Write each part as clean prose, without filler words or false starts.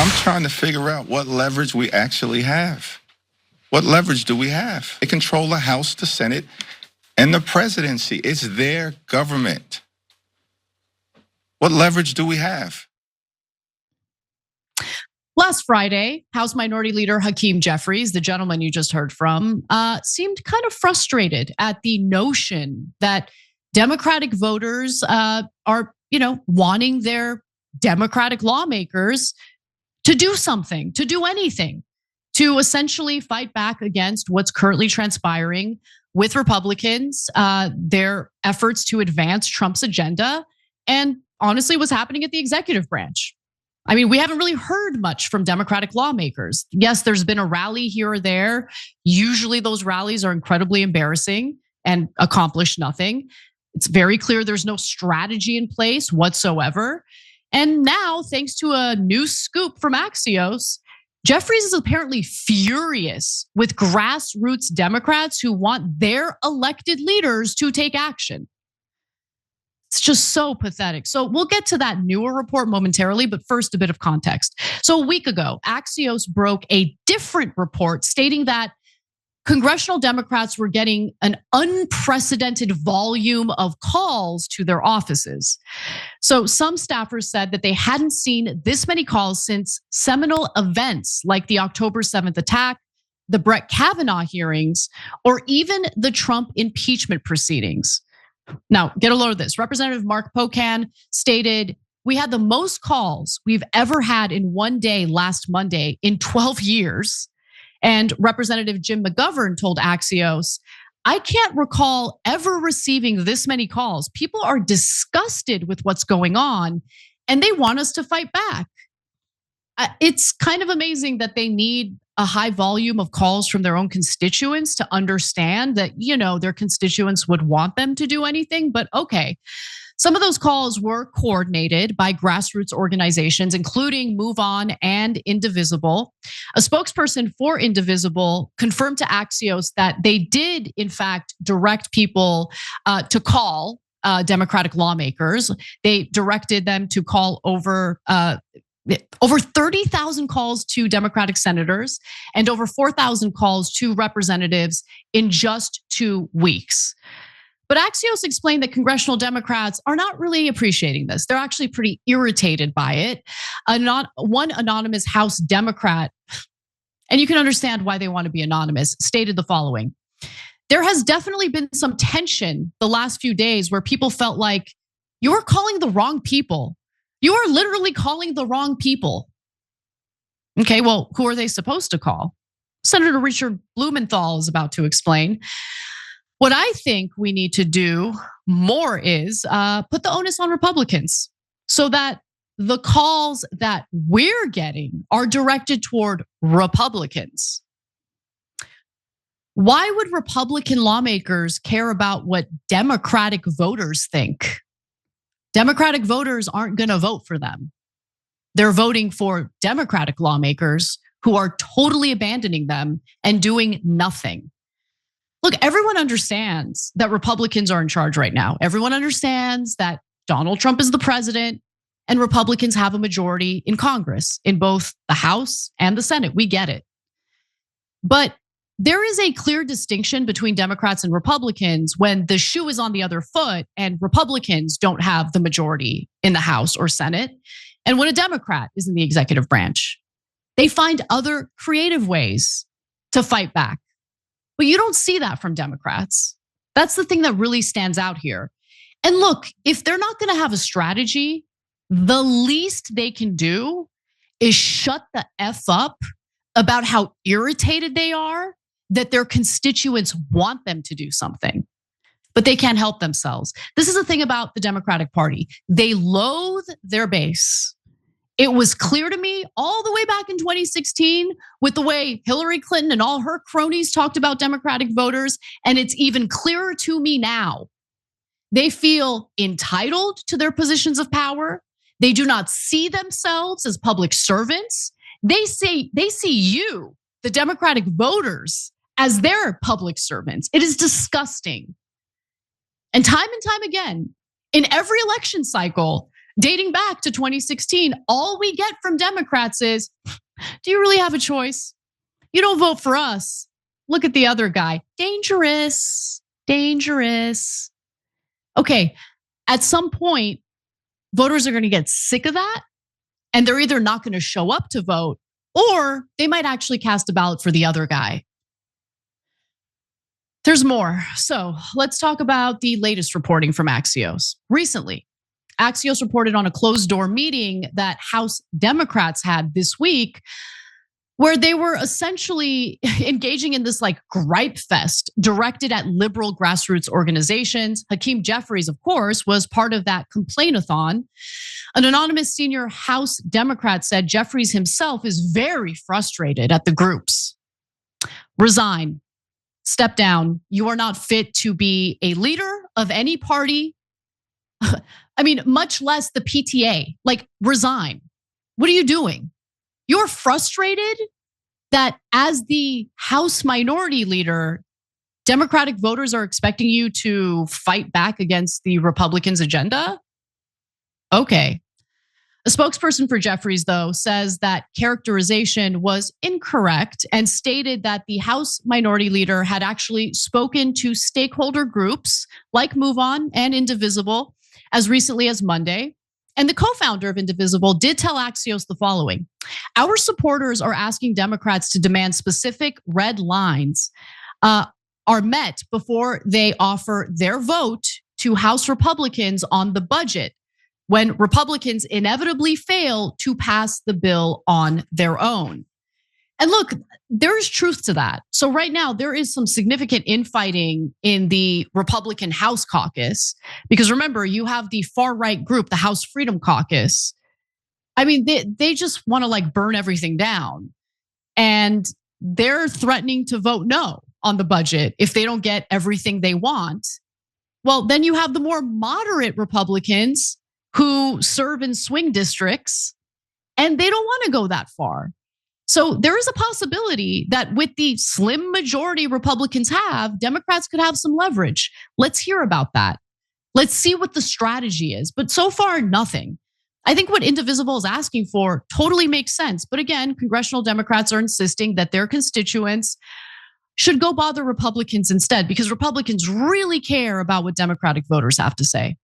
I'm trying to figure out what leverage we actually have. What leverage do we have? They control the House, the Senate, and the presidency. It's their government. What leverage do we have? Last Friday, House Minority Leader Hakeem Jeffries, the gentleman you just heard from, seemed kind of frustrated at the notion that Democratic voters are, wanting their Democratic lawmakers to do something, to do anything, to essentially fight back against what's currently transpiring with Republicans, their efforts to advance Trump's agenda, and honestly, what's happening at the executive branch. I mean, we haven't really heard much from Democratic lawmakers. Yes, there's been a rally here or there. Usually those rallies are incredibly embarrassing and accomplish nothing. It's very clear there's no strategy in place whatsoever. And now, thanks to a new scoop from Axios, Jeffries is apparently furious with grassroots Democrats who want their elected leaders to take action. It's just so pathetic. So we'll get to that newer report momentarily, but first a bit of context. So a week ago, Axios broke a different report stating that congressional Democrats were getting an unprecedented volume of calls to their offices. So some staffers said that they hadn't seen this many calls since seminal events like the October 7th attack, the Brett Kavanaugh hearings, or even the Trump impeachment proceedings. Now, get a load of this. Representative Mark Pocan stated, "We had the most calls we've ever had in one day last Monday in 12 years. And Representative Jim McGovern told Axios, "I can't recall ever receiving this many calls. People are disgusted with what's going on and they want us to fight back." It's kind of amazing that they need a high volume of calls from their own constituents to understand that, their constituents would want them to do anything, but okay. Some of those calls were coordinated by grassroots organizations, including MoveOn and Indivisible. A spokesperson for Indivisible confirmed to Axios that they did, in fact, direct people to call Democratic lawmakers. They directed them to call over 30,000 calls to Democratic senators and over 4,000 calls to representatives in just 2 weeks. But Axios explained that congressional Democrats are not really appreciating this. They're actually pretty irritated by it. One anonymous House Democrat, and you can understand why they want to be anonymous, stated the following: "There has definitely been some tension the last few days where people felt like you are calling the wrong people. You are literally calling the wrong people." Okay, well, who are they supposed to call? Senator Richard Blumenthal is about to explain. What I think we need to do more is put the onus on Republicans so that the calls that we're getting are directed toward Republicans. Why would Republican lawmakers care about what Democratic voters think? Democratic voters aren't going to vote for them. They're voting for Democratic lawmakers who are totally abandoning them and doing nothing. Look, everyone understands that Republicans are in charge right now. Everyone understands that Donald Trump is the president and Republicans have a majority in Congress, in both the House and the Senate. We get it. But there is a clear distinction between Democrats and Republicans when the shoe is on the other foot and Republicans don't have the majority in the House or Senate. And when a Democrat is in the executive branch, they find other creative ways to fight back. But you don't see that from Democrats. That's the thing that really stands out here. And look, if they're not going to have a strategy, the least they can do is shut the F up about how irritated they are that their constituents want them to do something, but they can't help themselves. This is the thing about the Democratic Party. They loathe their base. It was clear to me all the way back in 2016 with the way Hillary Clinton and all her cronies talked about Democratic voters, and it's even clearer to me now. They feel entitled to their positions of power. They do not see themselves as public servants. They see you, the Democratic voters, as their public servants. It is disgusting. And time again, in every election cycle, Dating back to 2016, all we get from Democrats is, do you really have a choice? You don't vote for us. Look at the other guy. Dangerous, dangerous. Okay, at some point, voters are gonna get sick of that, and they're either not gonna show up to vote, or they might actually cast a ballot for the other guy. There's more. So let's talk about the latest reporting from Axios. Recently, Axios reported on a closed door meeting that House Democrats had this week, where they were essentially engaging in this like gripe fest directed at liberal grassroots organizations. Hakeem Jeffries, of course, was part of that complaint-a-thon. An anonymous senior House Democrat said Jeffries himself is very frustrated at the groups. Resign, step down. You are not fit to be a leader of any party. I mean, much less the PTA, like resign. What are you doing? You're frustrated that as the House minority leader, Democratic voters are expecting you to fight back against the Republicans' agenda? Okay. A spokesperson for Jeffries, though, says that characterization was incorrect and stated that the House minority leader had actually spoken to stakeholder groups like MoveOn and Indivisible as recently as Monday. And the co-founder of Indivisible did tell Axios the following: our supporters are asking Democrats to demand specific red lines are met before they offer their vote to House Republicans on the budget when Republicans inevitably fail to pass the bill on their own. And look, there is truth to that. So right now, there is some significant infighting in the Republican House caucus, because remember, you have the far-right group, the House Freedom Caucus. I mean, they just want to like burn everything down. And they're threatening to vote no on the budget if they don't get everything they want. Well, then you have the more moderate Republicans who serve in swing districts, and they don't want to go that far. So there is a possibility that with the slim majority Republicans have, Democrats could have some leverage. Let's hear about that. Let's see what the strategy is. But so far, nothing. I think what Indivisible is asking for totally makes sense. But again, congressional Democrats are insisting that their constituents should go bother Republicans instead, because Republicans really care about what Democratic voters have to say.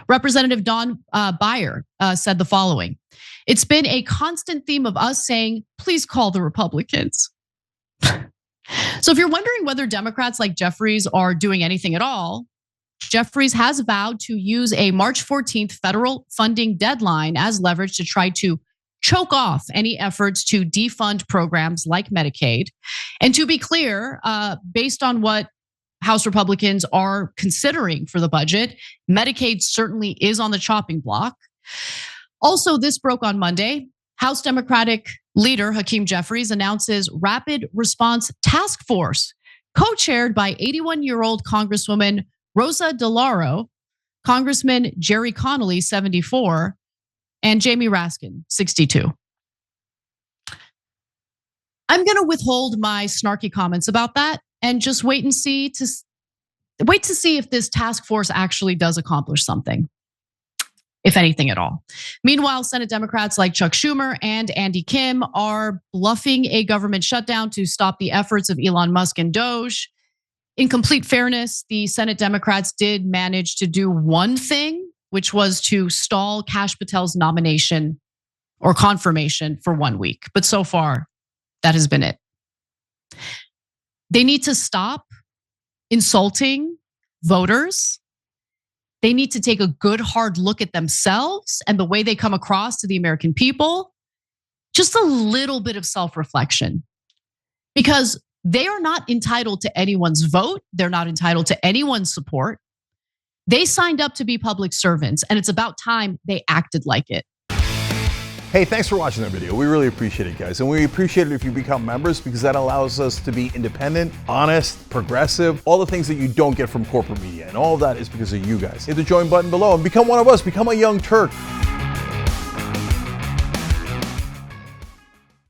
Representative Don Beyer said the following: it's been a constant theme of us saying, please call the Republicans. So if you're wondering whether Democrats like Jeffries are doing anything at all, Jeffries has vowed to use a March 14th federal funding deadline as leverage to try to choke off any efforts to defund programs like Medicaid. And to be clear, based on what House Republicans are considering for the budget, Medicaid certainly is on the chopping block. Also, this broke on Monday. House Democratic leader Hakeem Jeffries announces Rapid Response Task Force, co-chaired by 81-year-old Congresswoman Rosa DeLauro, Congressman Jerry Connolly, 74, and Jamie Raskin, 62. I'm gonna withhold my snarky comments about that and just wait to see if this task force actually does accomplish something, if anything at all. Meanwhile, Senate Democrats like Chuck Schumer and Andy Kim are bluffing a government shutdown to stop the efforts of Elon Musk and Doge. In complete fairness, the Senate Democrats did manage to do one thing, which was to stall Kash Patel's nomination or confirmation for 1 week. But so far, that has been it. They need to stop insulting voters. They need to take a good hard look at themselves and the way they come across to the American people. Just a little bit of self-reflection, because they are not entitled to anyone's vote. They're not entitled to anyone's support. They signed up to be public servants, and it's about time they acted like it. Hey, thanks for watching that video. We really appreciate it, guys. And we appreciate it if you become members, because that allows us to be independent, honest, progressive, all the things that you don't get from corporate media. And all of that is because of you guys. Hit the join button below and become one of us. Become a Young Turk.